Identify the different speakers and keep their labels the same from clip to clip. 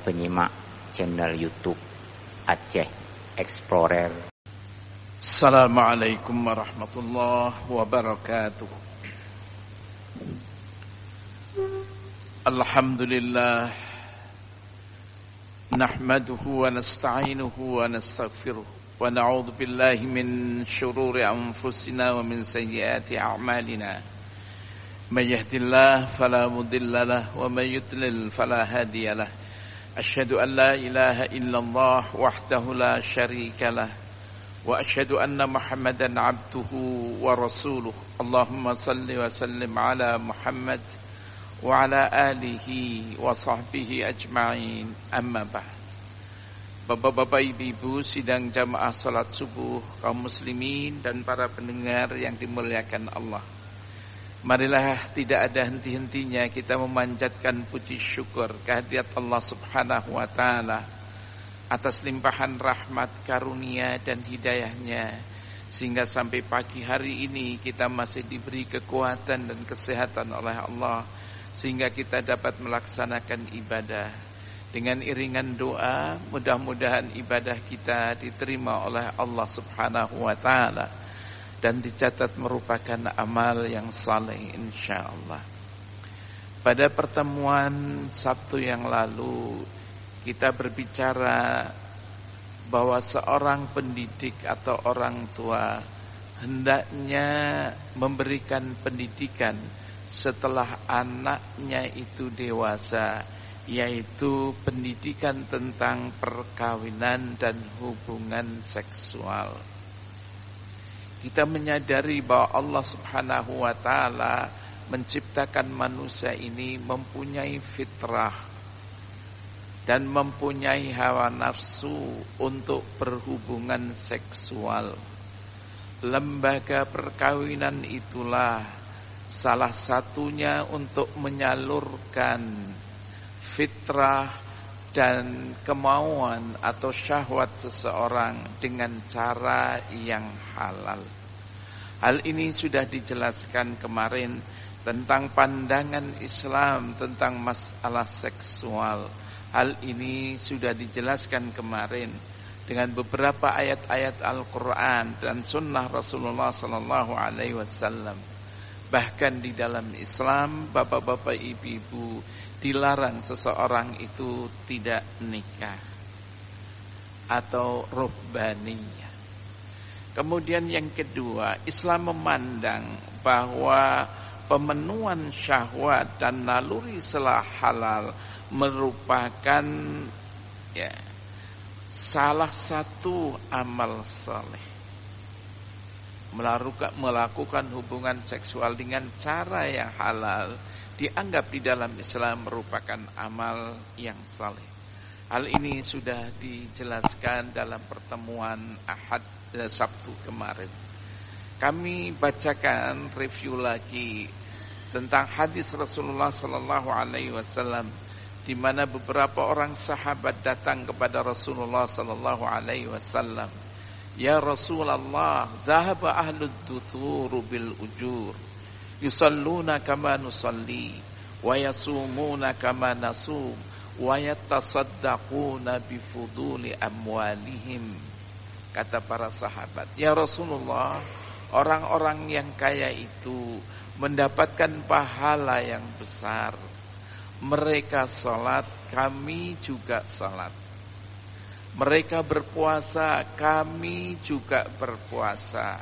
Speaker 1: penyimak channel YouTube Aceh Explorer.
Speaker 2: Assalamualaikum warahmatullahi wabarakatuh. Alhamdulillah, nahmaduhu wa nasta'inuhu wa nastaghfiruh wa na'udzu billahi min shururi anfusina wa min sayyiati a'malina. Man yahdihillahu fala mudilla lahu wa man yudlil fala hadiya lahu. Asyhadu an la ilaha illallah wahdahu la syarika lah wa asyhadu anna Muhammadan abduhu wa rasuluh. Allahumma salli wa sallim ala Muhammad wa ala alihi wa sahbihi ajma'in. Amma ba'd. Bapak-bapak, ibu-ibu sidang jamaah salat subuh kaum muslimin dan para pendengar yang dimuliakan Allah, marilah tidak ada henti-hentinya kita memanjatkan puji syukur kehadirat Allah Subhanahu wa ta'ala atas limpahan rahmat, karunia dan hidayahnya, sehingga sampai pagi hari ini kita masih diberi kekuatan dan kesehatan oleh Allah, sehingga kita dapat melaksanakan ibadah. Dengan iringan doa, mudah-mudahan ibadah kita diterima oleh Allah Subhanahu wa ta'ala dan dicatat merupakan amal yang saleh insyaallah. Pada pertemuan Sabtu yang lalu kita berbicara bahwa seorang pendidik atau orang tua hendaknya memberikan pendidikan setelah anaknya itu dewasa, yaitu pendidikan tentang perkawinan dan hubungan seksual. Kita menyadari bahwa Allah Subhanahu wa ta'ala menciptakan manusia ini mempunyai fitrah dan mempunyai hawa nafsu untuk berhubungan seksual. Lembaga perkawinan itulah salah satunya untuk menyalurkan fitrah dan kemauan atau syahwat seseorang dengan cara yang halal. Hal ini sudah dijelaskan kemarin tentang pandangan Islam tentang masalah seksual. Hal ini sudah dijelaskan kemarin dengan beberapa ayat-ayat Al-Quran dan sunnah Rasulullah SAW. Bahkan di dalam Islam, bapak-bapak, ibu-ibu, dilarang seseorang itu tidak nikah atau ruhbaniyah. Kemudian yang kedua, Islam memandang bahwa pemenuhan syahwat dan naluri setelah halal merupakan salah satu amal saleh. Melakukan hubungan seksual dengan cara yang halal dianggap di dalam Islam merupakan amal yang saleh. Hal ini sudah dijelaskan dalam pertemuan Sabtu kemarin. Kami bacakan review lagi tentang hadis Rasulullah sallallahu alaihi wasallam di mana beberapa orang sahabat datang kepada Rasulullah sallallahu alaihi wasallam. Ya Rasulullah, dhahaba ahlud duthur bil ujur, yusalluna kama nusalli, wa yasumuna kama nasum, wa yatasaddaquna bifuduli amwalihim. Kata para sahabat, ya Rasulullah, orang-orang yang kaya itu mendapatkan pahala yang besar. Mereka salat, kami juga salat. Mereka berpuasa, kami juga berpuasa.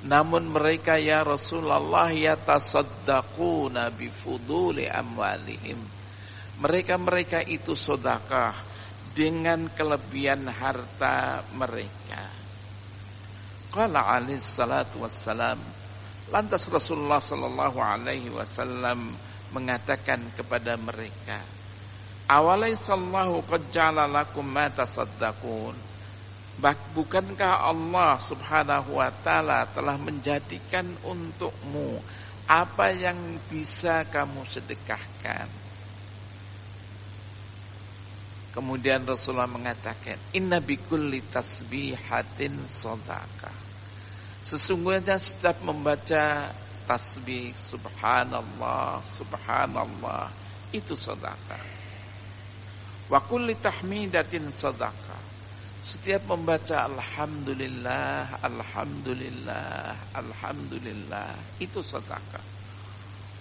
Speaker 2: Namun mereka ya Rasulullah yatasaddaquna bifuduli amwalihim. Mereka itu sedekah dengan kelebihan harta mereka. Qala alaihi salatu wassalam. Lantas Rasulullah sallallahu alaihi wasallam mengatakan kepada mereka, awalaysallahu qad ja'ala lakum ma tasaddaqun. Bukankah Allah Subhanahu wa ta'ala telah menjadikan untukmu apa yang bisa kamu sedekahkan? Kemudian Rasulullah mengatakan, inna bikulli tasbihatin shadaqah. Sesungguhnya setiap membaca tasbih subhanallah, subhanallah, itu sedekah. Wa kulli tahmidatin sadaqah. Setiap membaca alhamdulillah, alhamdulillah, alhamdulillah, itu sedekah.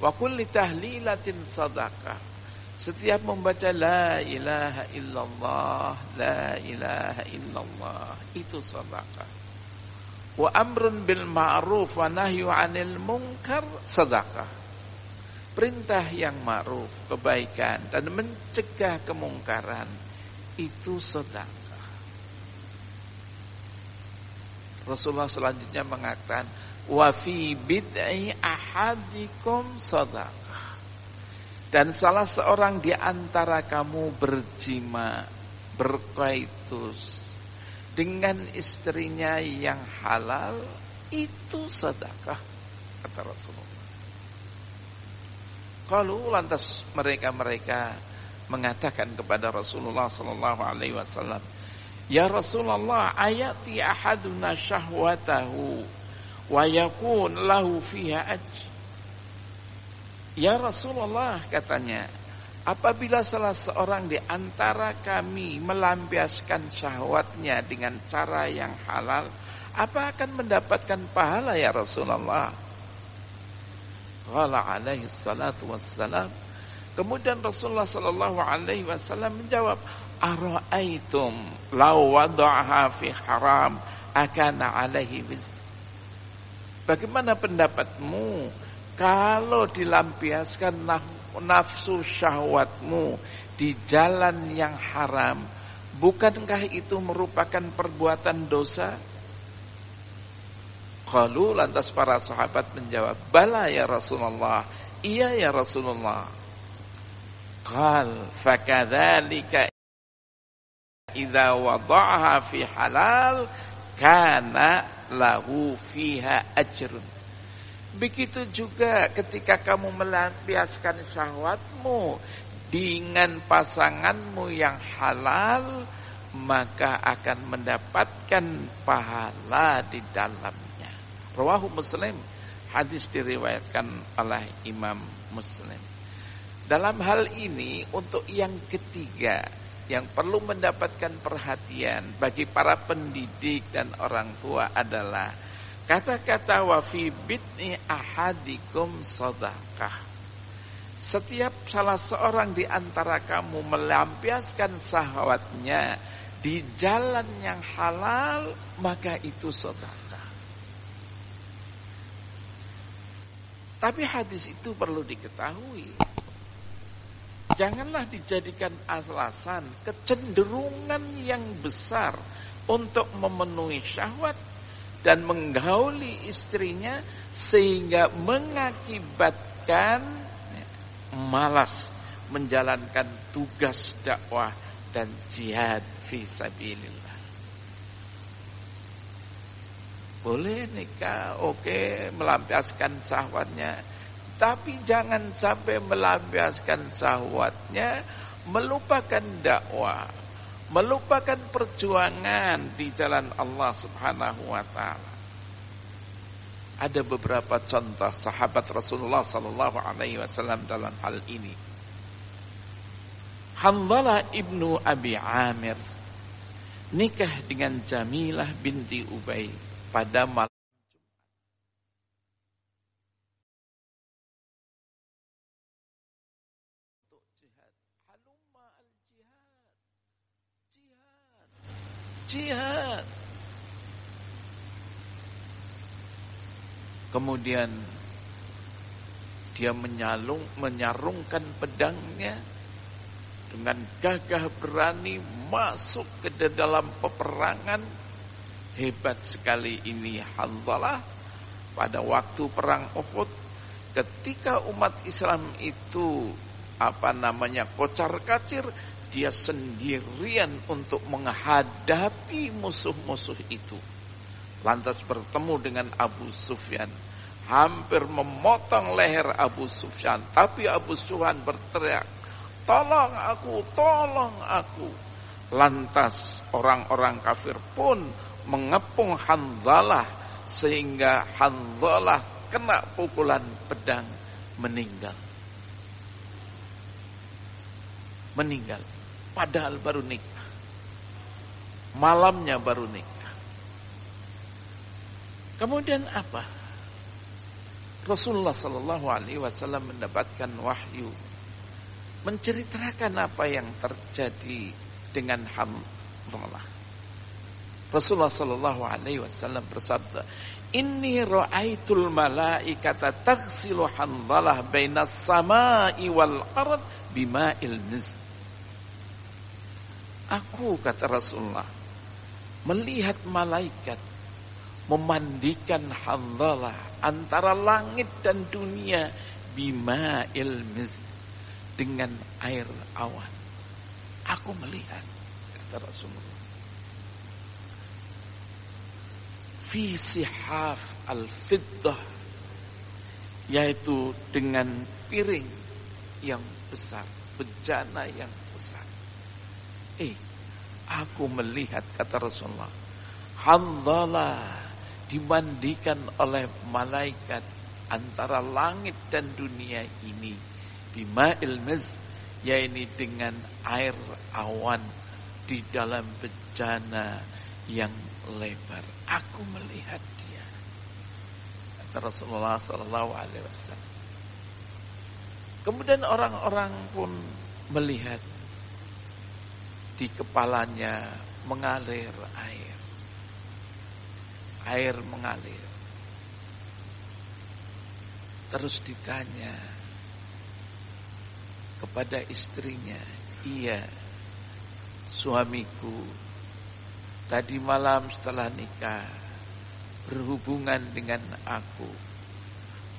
Speaker 2: Wa kulli tahlilatin sedekah. Setiap membaca la ilaha illallah, la ilaha illallah, itu sedekah. Wa amrun bil ma'ruf wa nahyu 'anil munkar sedekah. Perintah yang ma'ruf, kebaikan, dan mencegah kemungkaran, itu sedekah. Rasulullah selanjutnya mengatakan, wa fi bid'i ahadikum sadaqah. Dan salah seorang di antara kamu berjima, berkaitus dengan istrinya yang halal, itu sedekah, kata Rasulullah. Kalau lantas mereka mengatakan kepada Rasulullah sallallahu alaihi wasallam, ya Rasulullah, ayati ahaduna syahwatahu wa yakun lahu fiha ajr. Ya Rasulullah, katanya, apabila salah seorang di antara kami melampiaskan syahwatnya dengan cara yang halal, apa akan mendapatkan pahala ya Rasulullah? Qala alaihi salatu wassalam. Kemudian Rasulullah sallallahu alaihi wasallam menjawab, ara'aitum law wada'aha fi haram akana alaihi wizr. Bagaimana pendapatmu kalau dilampiaskan nafsu syahwatmu di jalan yang haram, bukankah itu merupakan perbuatan dosa? Qalu, lantas para sahabat menjawab, bala ya Rasulullah, iya ya Rasulullah. Qal fakadzalika idza wada'aha fi halal kana lahu fiha ajrun. Begitu juga ketika kamu melampiaskan syahwatmu dengan pasanganmu yang halal, maka akan mendapatkan pahala di dalamnya. Rawahu Muslim, hadis diriwayatkan oleh Imam Muslim. Dalam hal ini, untuk yang ketiga yang perlu mendapatkan perhatian bagi para pendidik dan orang tua adalah kata-kata wa fi bid'i ahadikum sadaqah. Setiap salah seorang di antara kamu melampiaskan syahwatnya di jalan yang halal, maka itu sedekah. Tapi hadis itu perlu diketahui, janganlah dijadikan alasan kecenderungan yang besar untuk memenuhi syahwat dan menggauli istrinya sehingga mengakibatkan malas menjalankan tugas dakwah dan jihad fi sabilillah. Boleh nikah, oke, melampiaskan syahwatnya, tapi jangan sampai melampiaskan syahwatnya melupakan dakwah, melupakan perjuangan di jalan Allah Subhanahu wa taala. Ada beberapa contoh sahabat Rasulullah sallallahu alaihi wasallam dalam hal ini. Hanzalah ibnu Abi Amir nikah dengan Jamilah binti Ubay pada malam jihad. Kemudian dia menyarungkan pedangnya dengan gagah berani masuk ke dalam peperangan. Hebat sekali ini Hanzalah. Pada waktu perang Uhud, ketika umat Islam itu kocar-kacir, dia sendirian untuk menghadapi musuh-musuh itu. Lantas bertemu dengan Abu Sufyan, hampir memotong leher Abu Sufyan, tapi Abu Sufyan berteriak, tolong aku, tolong aku. Lantas orang-orang kafir pun mengepung Hanzalah sehingga Hanzalah kena pukulan pedang, meninggal. Padahal baru nikah. Malamnya baru nikah. Kemudian apa? Rasulullah sallallahu alaihi wasallam mendapatkan wahyu menceritakan apa yang terjadi dengan Hanzalah. Rasulullah sallallahu alaihi wasallam bersabda, "Inni ra'aitul malaikata taghsilu Hanzalah bainas samai wal ard bima'il mizk." Aku, kata Rasulullah, melihat malaikat memandikan Hanzalah antara langit dan dunia bima'il mizk, dengan air awan. Aku melihat, kata Rasulullah, fi sihaf al-fiddah, yaitu dengan piring yang besar, bejana yang besar. Aku melihat, kata Rasulullah, Hanzalah dimandikan oleh malaikat antara langit dan dunia ini bima'il mizk, yaitu dengan air awan di dalam bejana yang lebar. Aku melihat dia, kata Rasulullah sallallahu alaihi wasallam. Kemudian orang-orang pun melihat di kepalanya mengalir air. Air mengalir. Terus ditanya kepada istrinya, "Iya, suamiku tadi malam setelah nikah berhubungan dengan aku.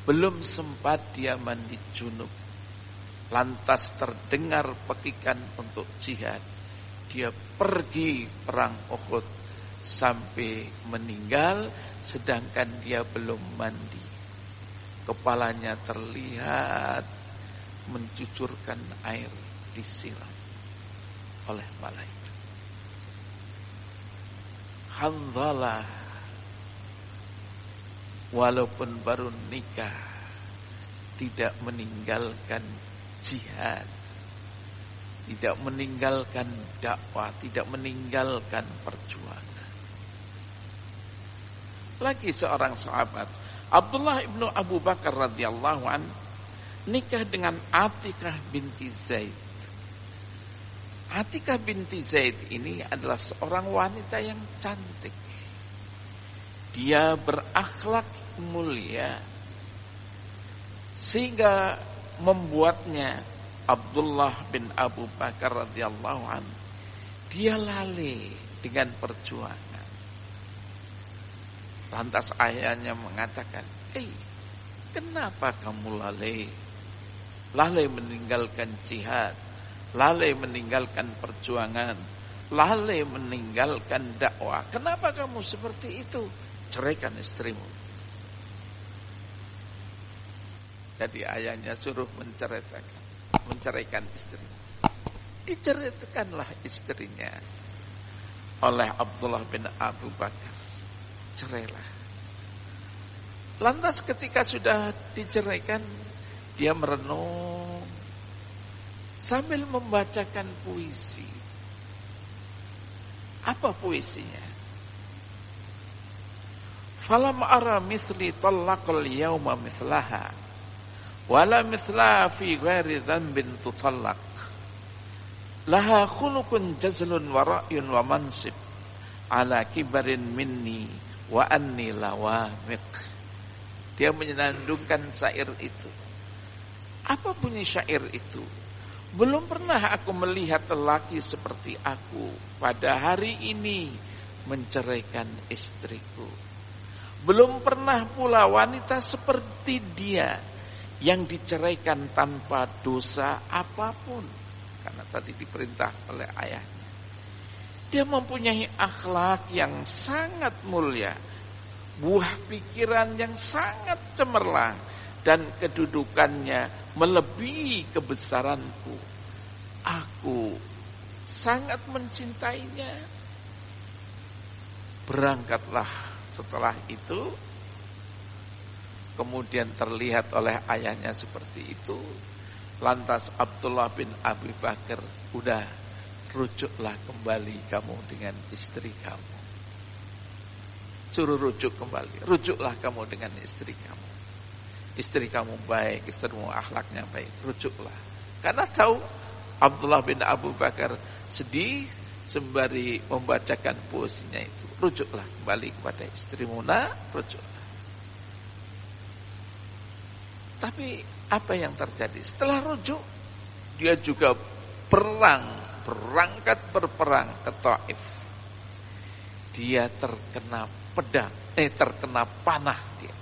Speaker 2: Belum sempat dia mandi junub, lantas terdengar pekikan untuk jihad. Dia pergi perang Uhud sampai meninggal sedangkan dia belum mandi. Kepalanya terlihat mencucurkan air disiram oleh malaikat." Hanzalah walaupun baru nikah tidak meninggalkan jihad, tidak meninggalkan dakwah, tidak meninggalkan perjuangan. Lagi seorang sahabat, Abdullah ibnu Abu Bakar radhiyallahu an, nikah dengan Atikah binti Zaid. Atikah binti Zaid ini adalah seorang wanita yang cantik. Dia berakhlak mulia sehingga membuatnya Abdullah bin Abu Bakar radhiyallahu an, dia lalai dengan perjuangan. Lantas ayahnya mengatakan, kenapa kamu lalai? Lalai meninggalkan jihad, lalai meninggalkan perjuangan, lalai meninggalkan dakwah. Kenapa kamu seperti itu? Ceraikan istrimu. Jadi ayahnya suruh menceraikan istrinya. Diceraikanlah istrinya oleh Abdullah bin Abu Bakar. Cerailah. Lantas ketika sudah diceraikan, dia merenung sambil membacakan puisi. Apa puisinya? Falam ara mithli talaqal yawma mithlaha wala mithlaha fi ghairi dhanbin tutallaq. Laha khuluqun jazlun wa ra'yun wa mansib ala kibarin minni wa anni lawamiq. Dia menyenandungkan syair itu. Apa bunyi syair itu? Belum pernah aku melihat lelaki seperti aku pada hari ini menceraikan istriku. Belum pernah pula wanita seperti dia yang diceraikan tanpa dosa apapun. Karena tadi diperintah oleh ayahnya. Dia mempunyai akhlak yang sangat mulia, buah pikiran yang sangat cemerlang, dan kedudukannya melebihi kebesaranku. Aku sangat mencintainya. Berangkatlah setelah itu. Kemudian terlihat oleh ayahnya seperti itu. Lantas Abdullah bin Abi Bakar, udah rujuklah kembali kamu dengan istri kamu. Suruh rujuk kembali. Rujuklah kamu dengan istri kamu. Istri kamu baik, istrimu akhlaknya baik. Rujuklah. Karena tahu Abdullah bin Abu Bakar sedih sembari membacakan puisinya itu. Rujuklah kembali kepada istrimu, rujuklah. Tapi apa yang terjadi? Setelah rujuk, dia juga berangkat berperang ke Taif. Dia terkena terkena panah dia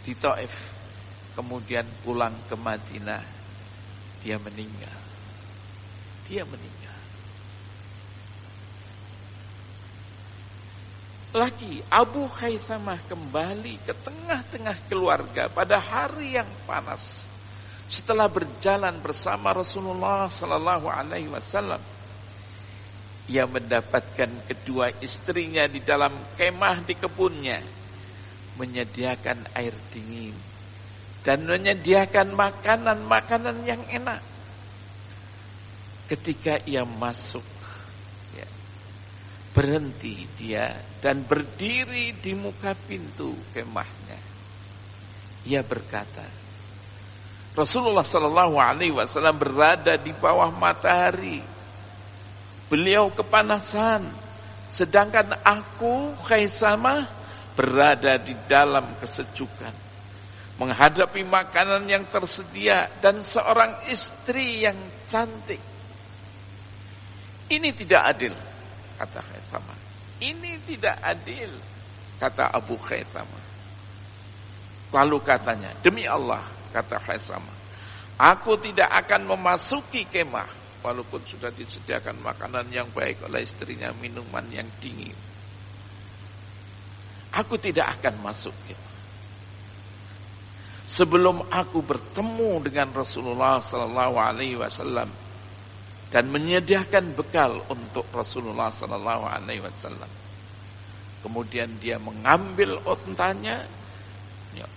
Speaker 2: di Taif. Kemudian pulang ke Madinah, dia meninggal. Lagi Abu Khaisamah kembali ke tengah-tengah keluarga pada hari yang panas. Setelah berjalan bersama Rasulullah sallallahu alaihi wasallam, ia mendapatkan kedua istrinya di dalam kemah di kebunnya, menyediakan air dingin dan menyediakan makanan-makanan yang enak. Ketika ia masuk, berhenti dia dan berdiri di muka pintu kemahnya. Ia berkata, Rasulullah sallallahu alaihi wasallam berada di bawah matahari. Beliau kepanasan, sedangkan aku Khaisamah berada di dalam kesejukan, menghadapi makanan yang tersedia dan seorang istri yang cantik. Ini tidak adil, kata Khaisamah. Ini tidak adil, kata Abu Khaisamah. Lalu katanya, demi Allah, kata Khaisamah, aku tidak akan memasuki kemah walaupun sudah disediakan makanan yang baik oleh istrinya, minuman yang dingin. Aku tidak akan masuk kemah sebelum aku bertemu dengan Rasulullah sallallahu alaihi wasallam dan menyediakan bekal untuk Rasulullah sallallahu alaihi wasallam. Kemudian dia mengambil ontanya,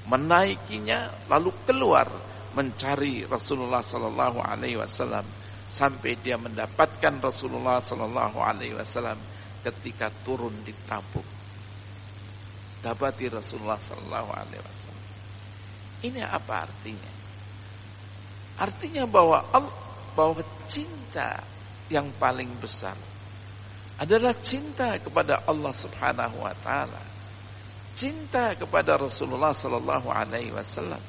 Speaker 2: menaikinya, lalu keluar mencari Rasulullah sallallahu alaihi wasallam sampai dia mendapatkan Rasulullah sallallahu alaihi wasallam ketika turun di Tabuk. Dapati Rasulullah sallallahu alaihi wasallam. Ini apa artinya? Artinya bahwa cinta yang paling besar adalah cinta kepada Allah Subhanahu wa taala. Cinta kepada Rasulullah sallallahu alaihi wasallam.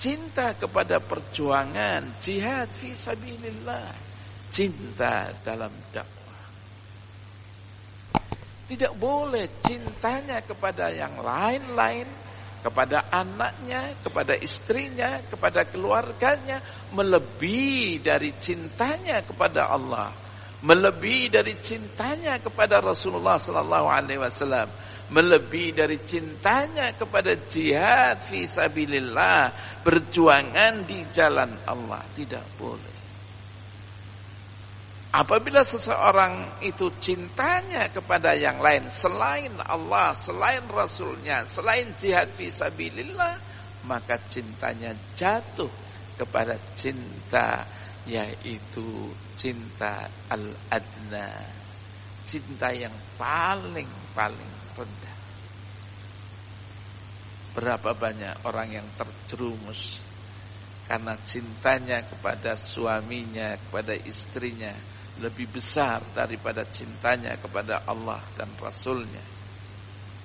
Speaker 2: Cinta kepada perjuangan jihad fi sabilillah. Cinta dalam dakwah. Tidak boleh cintanya kepada yang lain-lain, kepada anaknya, kepada istrinya, kepada keluarganya, melebihi dari cintanya kepada Allah, melebihi dari cintanya kepada Rasulullah sallallahu alaihi wasallam, melebihi dari cintanya kepada jihad fi sabilillah, berjuangan di jalan Allah. Tidak boleh. Apabila seseorang itu cintanya kepada yang lain selain Allah, selain Rasulnya, selain jihad fi sabilillah, maka cintanya jatuh kepada cinta, yaitu cinta al-adna, cinta yang paling rendah. Berapa banyak orang yang terjerumus karena cintanya kepada suaminya, kepada istrinya lebih besar daripada cintanya kepada Allah dan Rasulnya.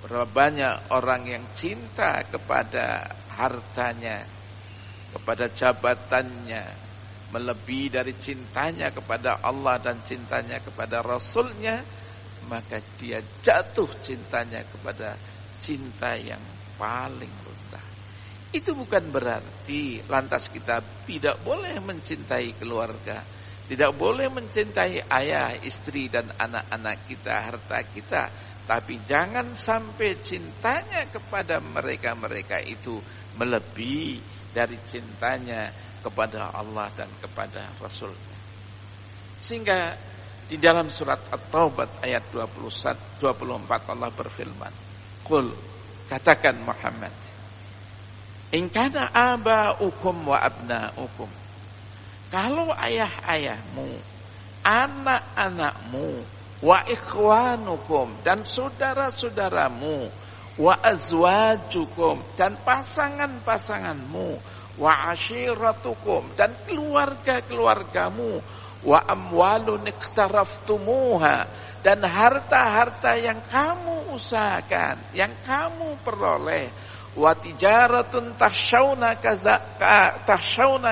Speaker 2: Berapa banyak orang yang cinta kepada hartanya, kepada jabatannya, melebihi dari cintanya kepada Allah dan cintanya kepada Rasulnya, maka dia jatuh cintanya kepada cinta yang paling rendah. Itu bukan berarti lantas kita tidak boleh mencintai keluarga, tidak boleh mencintai ayah, istri dan anak-anak kita, harta kita. Tapi jangan sampai cintanya kepada mereka-mereka itu melebihi dari cintanya kepada Allah dan kepada Rasulnya. Sehingga di dalam surat At-Taubah ayat 24 Allah berfirman, Qul, katakan Muhammad, in kana aba'ukum wa abna'ukum, kalau ayah-ayahmu, anak-anakmu, wa ikhwanukum, dan saudara-saudaramu, wa azwajukum, dan pasangan-pasanganmu, wa ashiratukum, dan keluarga-keluargamu, wa amwalun iqtaraftumuha, dan harta-harta yang kamu usahakan, yang kamu peroleh, wa tijaratun tahsyawna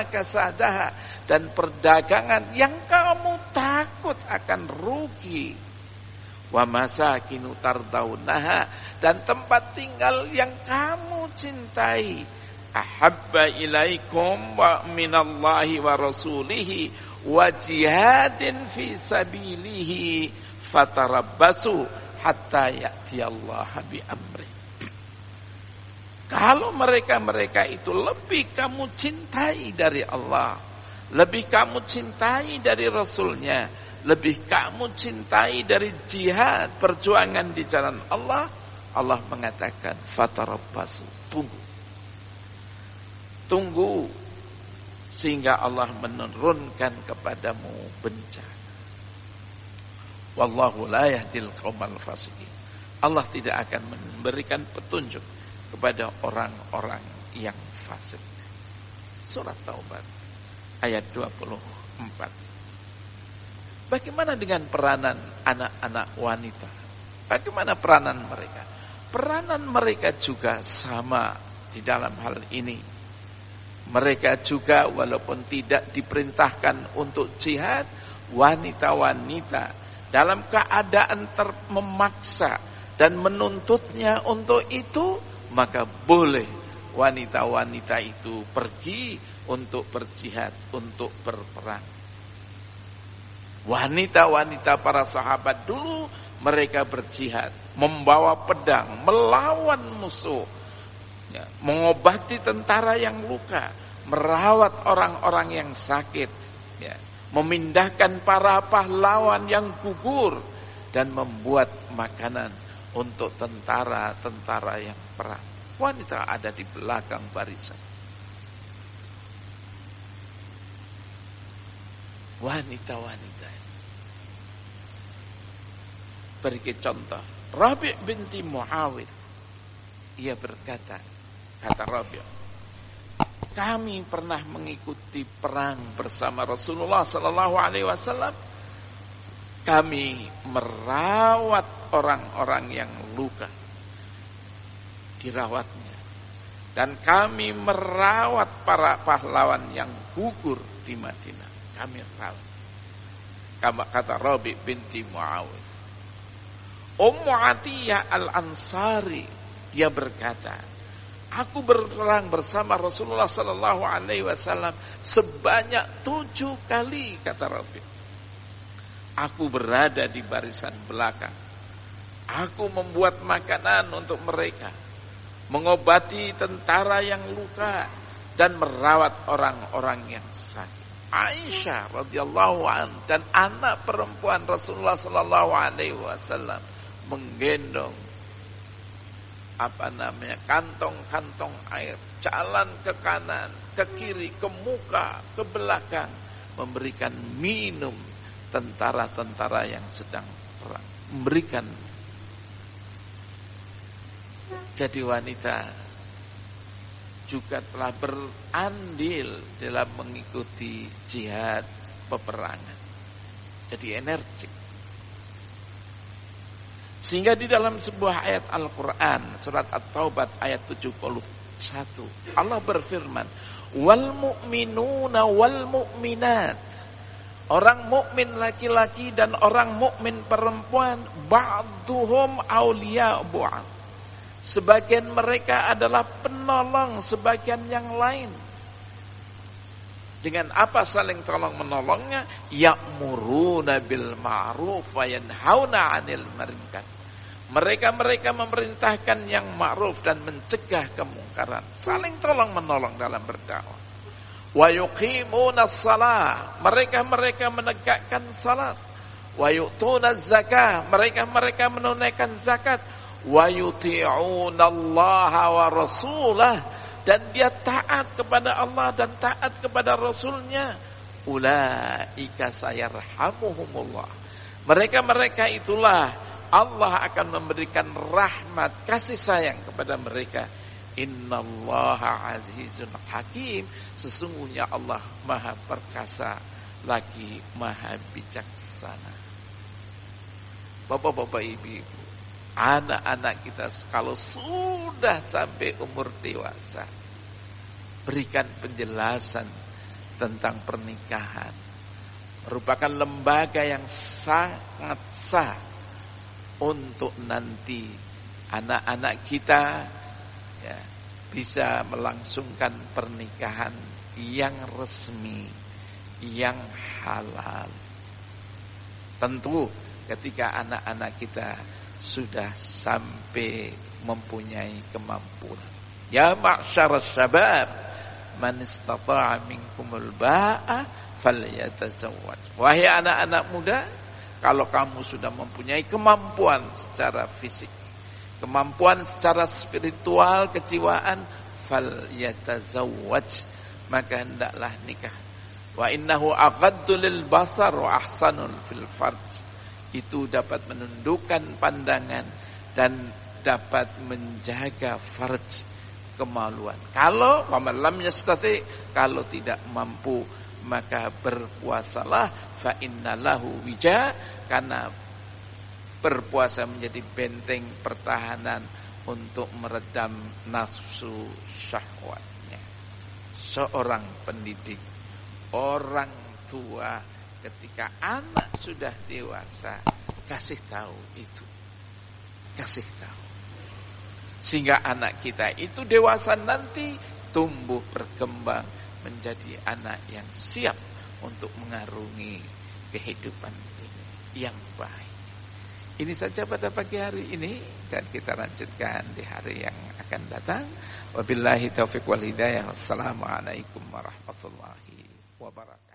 Speaker 2: kasadaha, dan perdagangan yang kamu takut akan rugi, wa masakinu tardaunaha, dan tempat tinggal yang kamu cintai, ahabba ilaikum wa minallahi wa rasulihi wa jihadin fi sabilihi fatarabbasu hatta ya'tiyallaha bi amri. Kalau mereka itu lebih kamu cintai dari Allah, lebih kamu cintai dari Rasulnya, lebih kamu cintai dari jihad, perjuangan di jalan Allah, Allah mengatakan fatarabbasu, tunggu sehingga Allah menurunkan kepadamu bencana. Wallahu la yahdil qaumal fasiqin. Allah tidak akan memberikan petunjuk kepada orang-orang yang fasik. Surat Taubat ayat 24. Bagaimana dengan peranan anak-anak wanita? Bagaimana peranan mereka? Peranan mereka juga sama di dalam hal ini. Mereka juga walaupun tidak diperintahkan untuk jihad, wanita-wanita dalam keadaan memaksa dan menuntutnya untuk itu, maka boleh wanita-wanita itu pergi untuk berjihad, untuk berperang. Wanita-wanita para sahabat dulu, mereka berjihad, membawa pedang, melawan musuh, ya, mengobati tentara yang luka, merawat orang-orang yang sakit, ya, memindahkan para pahlawan yang gugur, dan membuat makanan untuk tentara-tentara yang perang. Wanita ada di belakang barisan. Wanita-wanita. Beri contoh. Rabi' binti Muawid. Ia berkata, kata Rabi', kami pernah mengikuti perang bersama Rasulullah sallallahu alaihi wasallam. Kami merawat orang-orang yang luka, dirawatnya, dan kami merawat para pahlawan yang gugur di Madinah. Kami rawat. Kata Rabi' binti Muawid. Ummu Atiyah al-Ansari, dia berkata, aku berperang bersama Rasulullah sallallahu alaihi wasallam sebanyak 7 kali, kata Rabi'. Aku berada di barisan belakang. Aku membuat makanan untuk mereka, mengobati tentara yang luka, dan merawat orang-orang yang sakit. Aisyah radhiyallahu anha dan anak perempuan Rasulullah sallallahu alaihi wasallam menggendong kantong-kantong air, jalan ke kanan, ke kiri, ke muka, ke belakang, memberikan minum tentara-tentara yang sedang perang, memberikan. Jadi wanita juga telah berandil dalam mengikuti jihad, peperangan. Jadi energik. Sehingga di dalam sebuah ayat Al-Quran, surat At-Taubah ayat 71, Allah berfirman, wal mu'minuna wal mu'minat, orang mukmin laki-laki dan orang mukmin perempuan, ba'duhum awliya bu'ad, sebagian mereka adalah penolong sebagian yang lain. Dengan apa saling tolong menolongnya? Ya'muruna bil ma'ruf wa yanhauna 'anil munkar. Mereka memerintahkan yang ma'ruf dan mencegah kemungkaran. Saling tolong menolong dalam berdakwah. Wa yuqimuna shalah. Mereka menegakkan salat. Wa yu'tuna zakah. Mereka menunaikan zakat. Wa yuti'una Allah wa rasulah, dan dia taat kepada Allah dan taat kepada Rasulnya. ulaika sayarhamuhumullah. Mereka-mereka itulah Allah akan memberikan rahmat, kasih sayang kepada mereka. Innallaha azizun hakim. Sesungguhnya Allah maha perkasa lagi maha bijaksana. Bapak-bapak, ibu-ibu, anak-anak kita kalau sudah sampai umur dewasa, berikan penjelasan tentang pernikahan. Merupakan lembaga yang sangat sah untuk nanti anak-anak kita ya, bisa melangsungkan pernikahan yang resmi, yang halal. Tentu ketika anak-anak kita sudah sampai mempunyai kemampuan. Ya ma'syaras syabab, man istata'a minkumul ba'a falyatazawwaj. Wahai anak-anak muda, kalau kamu sudah mempunyai kemampuan secara fisik, kemampuan secara spiritual, kejiwaan, falyatazawwaj, maka hendaklah nikah. Wa innahu aghaddu lil basar wa ahsanul fil farj. Itu dapat menundukkan pandangan dan dapat menjaga farj, kemaluan. Kalau lam yastati, kalau tidak mampu, maka berpuasalah, fa innalahu wija, karena berpuasa menjadi benteng pertahanan untuk meredam nafsu syahwatnya. Seorang pendidik, orang tua, ketika anak sudah dewasa, kasih tahu itu. Kasih tahu. Sehingga anak kita itu dewasa nanti tumbuh berkembang menjadi anak yang siap untuk mengarungi kehidupan ini yang baik. Ini saja pada pagi hari ini, dan kita lanjutkan di hari yang akan datang. Wabillahi taufiq wal hidayah. Wassalamualaikum warahmatullahi wabarakatuh.